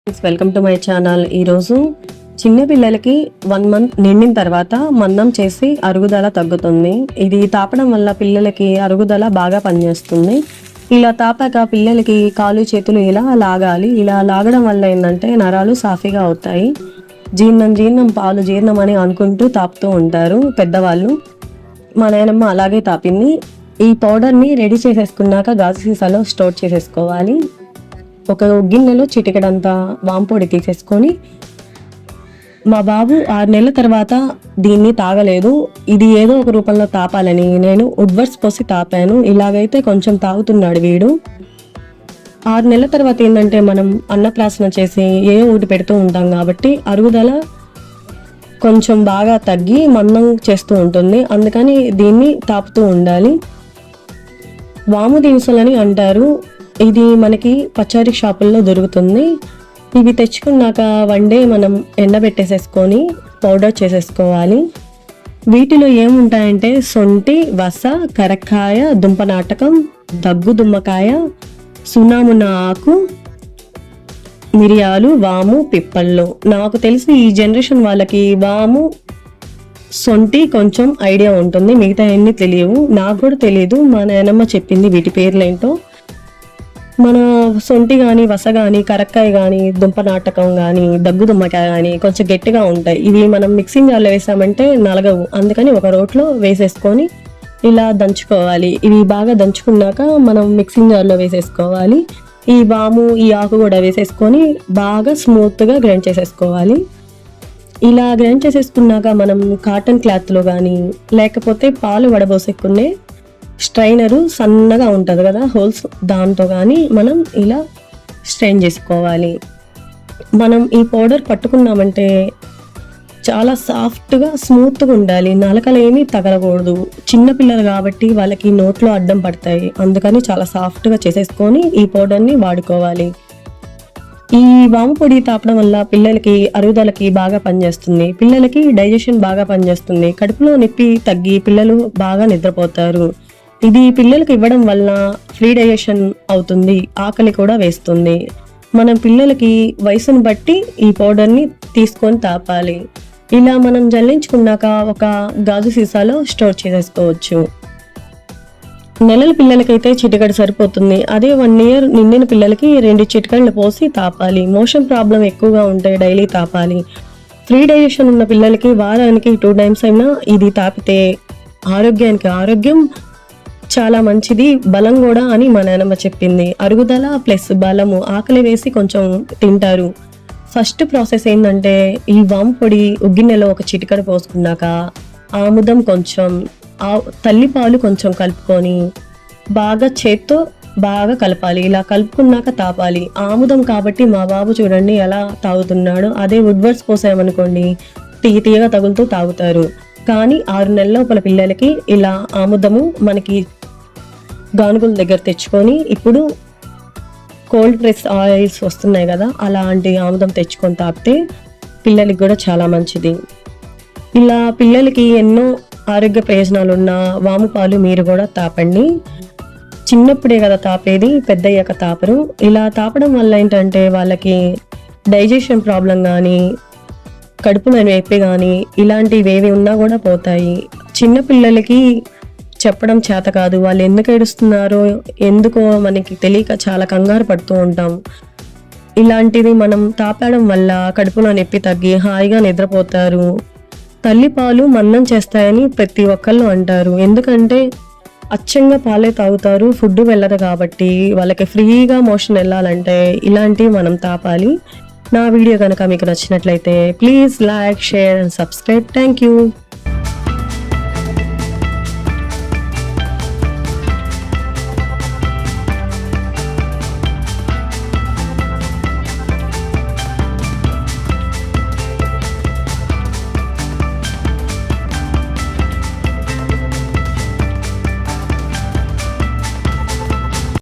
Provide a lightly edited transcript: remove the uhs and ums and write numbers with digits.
Welcome to my channel. ఈరోజు చిన్న పిల్లలకి 1 month నిండిన తర్వాత మందం చేసి అరుగుదల తగ్గుతుంది. ఇది తాపడం వల్ల పిల్లలకి అరుగుదల బాగా పనిచేస్తుంది. ఇలా తాపాక పిల్లలకి కాలు చేతులు ఇలా లాగాలి. ఇలా లాగడం వల్ల ఏంటంటే నరాలు సాఫీగా అవుతాయి. జీర్ణం పాలు జీర్ణం అని అనుకుంటూ తాపుతూ ఉంటారు పెద్దవాళ్ళు. మా నాయనమ్మ అలాగే తాపింది. ఈ పౌడర్ని రెడీ చేసేసుకున్నాక గాజు సీసాలో స్టోర్ చేసేసుకోవాలి. ఒక గిన్నెలో చిటికెడంతా వాంపొడి తీసేసుకొని, మా బాబు 6 నెలల తర్వాత దీన్ని తాగలేదు. ఇది ఏదో ఒక రూపంలో తాపాలని నేను ఉడ్వర్స్ పోసి తాపాను. ఇలాగైతే కొంచెం తాగుతున్నాడు వీడు. 6 నెలల తర్వాత ఏంటంటే మనం అన్నప్రాసన చేసి ఏ ఊటి పెడుతూ ఉంటాం కాబట్టి అరుగుదల కొంచెం బాగా తగ్గి మందం చేస్తూ ఉంటుంది. అందుకని దీన్ని తాపుతూ ఉండాలి. వాము దినుసులని అంటారు. ఇది మనకి పచారీ షాపుల్లో దొరుకుతుంది. ఇవి తెచ్చుకున్నాక 1 day మనం ఎండబెట్టేసేసుకొని పౌడర్ చేసేసుకోవాలి. వీటిలో ఏముంటాయంటే సొంటి, వస, కరక్కాయ, దుంపనాటకం, దగ్గు దుమ్మకాయ, సునామున ఆకు, మిరియాలు, వాము, పిప్పళ్ళు. నాకు తెలిసి ఈ జనరేషన్ వాళ్ళకి వాము, సొంటి కొంచెం ఐడియా ఉంటుంది, మిగతా అన్ని తెలియవు. నాకు కూడా తెలియదు, మా నాయనమ్మ చెప్పింది వీటి పేర్లేంటో. మన సొంటి కానీ, వస కానీ, కరక్కాయ కానీ, దుంపనాటకం కానీ, దగ్గు దుమ్మకాయ కానీ కొంచెం గట్టిగా ఉంటాయి. ఇవి మనం మిక్సింగ్ జార్లో వేసామంటే నలగవు. అందుకని ఒక రోట్లో వేసేసుకొని ఇలా దంచుకోవాలి. ఇవి బాగా దంచుకున్నాక మనం మిక్సింగ్ జార్లో వేసేసుకోవాలి. ఈ వాము, ఈ ఆకు కూడా వేసేసుకొని బాగా స్మూత్గా గ్రైండ్ చేసేసుకోవాలి. ఇలా గ్రైండ్ చేసేసుకున్నాక మనం కాటన్ క్లాత్లో కానీ లేకపోతే పాలు వడబోసేసుకునే స్ట్రైనరు సన్నగా ఉంటుంది కదా హోల్స్, దాంతో కానీ మనం ఇలా స్ట్రైన్ చేసుకోవాలి. మనం ఈ పౌడర్ పట్టుకున్నామంటే చాలా సాఫ్ట్గా స్మూత్గా ఉండాలి. నలకలు ఏమీ తగలకూడదు. చిన్నపిల్లలు కాబట్టి వాళ్ళకి నోట్లో అడ్డం పడతాయి. అందుకని చాలా సాఫ్ట్గా చేసేసుకొని ఈ పౌడర్ని వాడుకోవాలి. ఈ వాము పొడి తాపడం వల్ల పిల్లలకి అరుగుదలకి బాగా పనిచేస్తుంది. పిల్లలకి డైజెషన్ బాగా పనిచేస్తుంది. కడుపులో నొప్పి తగ్గి పిల్లలు బాగా నిద్రపోతారు. ఇది పిల్లలకి ఇవ్వడం వల్ల ఫ్రీ డైజెషన్ అవుతుంది. ఆకలి కూడా వేస్తుంది. మనం పిల్లలకి వయసును బట్టి ఈ పౌడర్ని తీసుకొని తాపాలి. ఇలా మనం జల్లించుకున్నాక ఒక గాజు సీసాలో స్టోర్ చేసేసుకోవచ్చు. నెలల పిల్లలకైతే చిటికడు సరిపోతుంది. అదే 1 year నిండిన పిల్లలకి 2 చిటికళ్ళు పోసి తాపాలి. మోషన్ ప్రాబ్లం ఎక్కువగా ఉంటే డైలీ తాపాలి. ఫ్రీ డైజెషన్ ఉన్న పిల్లలకి వారానికి 2 times అయినా ఇది తాపితే ఆరోగ్యానికి ఆరోగ్యం, చాలా మంచిది, బలం కూడా అని మా నాన్నమ్మ చెప్పింది. అరుగుదల ప్లస్ బలము, ఆకలి వేసి కొంచెం తింటారు. ఫస్ట్ ప్రాసెస్ ఏంటంటే ఈ వాము పొడి ఉగ్గిన్నెలో ఒక చిటికడ పోసుకున్నాక ఆముదం కొంచెం, తల్లిపాలు కొంచెం కలుపుకొని బాగా చేత్తో బాగా కలపాలి. ఇలా కలుపుకున్నాక తాపాలి. ఆముదం కాబట్టి మా బాబు చూడండి ఎలా తాగుతున్నాడు. అదే వుడ్వర్స్ పోసామనుకోండి తీయగా తగులుతూ తాగుతారు. కానీ 6 నెలల లోపల పిల్లలకి ఇలా ఆముదము మనకి గానుగుల దగ్గర తెచ్చుకొని, ఇప్పుడు కోల్డ్ ప్రెస్ ఆయిల్స్ వస్తున్నాయి కదా, అలాంటి ఆముదం తెచ్చుకొని తాపితే పిల్లలకి కూడా చాలా మంచిది. ఇలా పిల్లలకి ఎన్నో ఆరోగ్య ప్రయోజనాలు ఉన్న వాము పాలు మీరు కూడా తాపండి. చిన్నప్పుడే కదా తాపేది, పెద్దయ్యాక తాపరు. ఇలా తాపడం వల్ల ఏంటంటే వాళ్ళకి డైజెషన్ ప్రాబ్లం కానీ, కడుపులో నొప్పి కానీ ఇలాంటివి ఏవి ఉన్నా కూడా పోతాయి. చిన్నపిల్లలకి చెప్పడం చేత కాదు. వాళ్ళు ఎందుకు ఏడుస్తున్నారో ఎందుకో మనకి తెలియక చాలా కంగారు పడుతూ ఉంటాం. ఇలాంటిది మనం తాపడం వల్ల కడుపులో నొప్పి తగ్గి హాయిగా నిద్రపోతారు. తల్లిపాలు మందం చేస్తాయని ప్రతి ఒక్కళ్ళు అంటారు. ఎందుకంటే అచ్చంగా పాలే తాగుతారు, ఫుడ్ వెళ్ళదు కాబట్టి. వాళ్ళకి ఫ్రీగా మోషన్ వెళ్ళాలంటే ఇలాంటివి మనం తాపాలి. నా వీడియో కనుక మీకు నచ్చినట్లయితే please like, share and subscribe. Thank you.